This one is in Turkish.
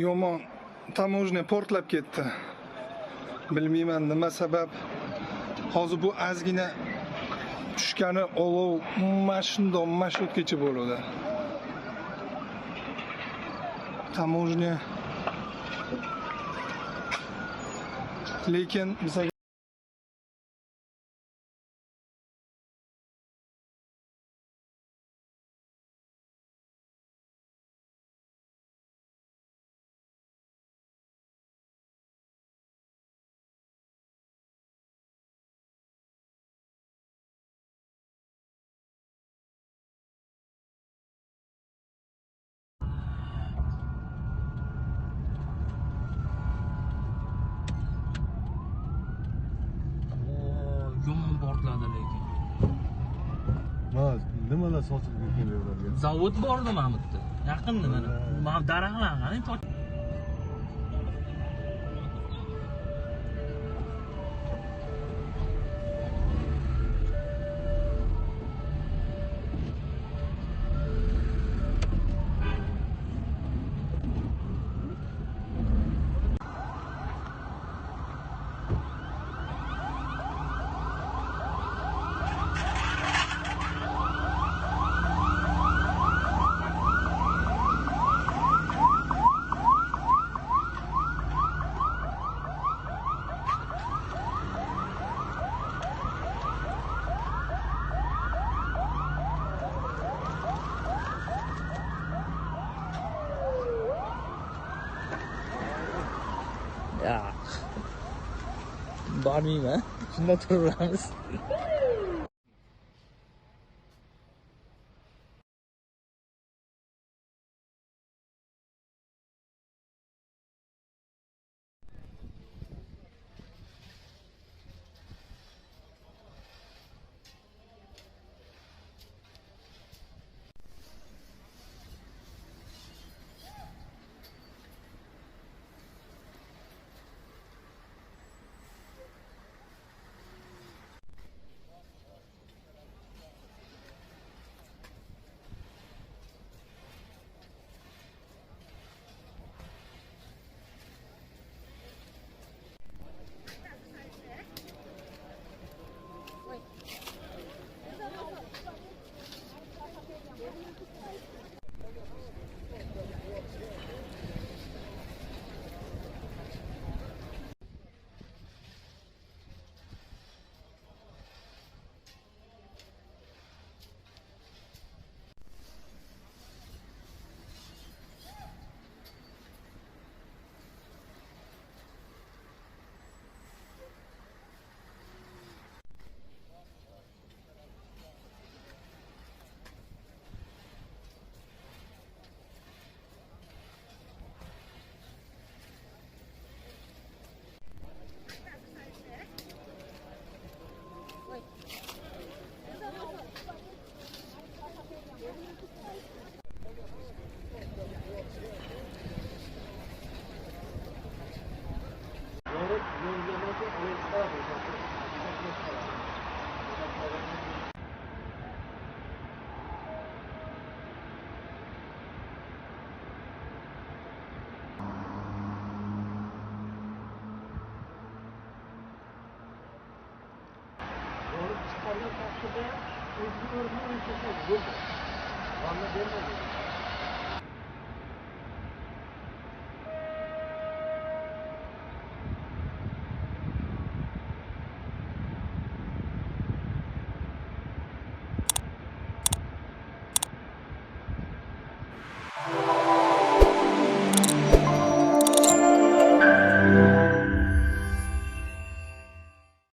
yomon tamojna portlab ketdi. Bilmayman nima sabab. Hozir bu ozgina tushgani olov mash'otgacha bo'ladi. Tamojna lekin biz yomon portladi lekin. Nimalar sochilib ketgan ularga? Zavod bordi mana bu yerda. Yaqinda mana. Mana daraxtlar qarang. Ya. Bormayman. Shunda turaveramiz. Çıkarmak hakkında özgür örneğin çok oldu. Anladın mı?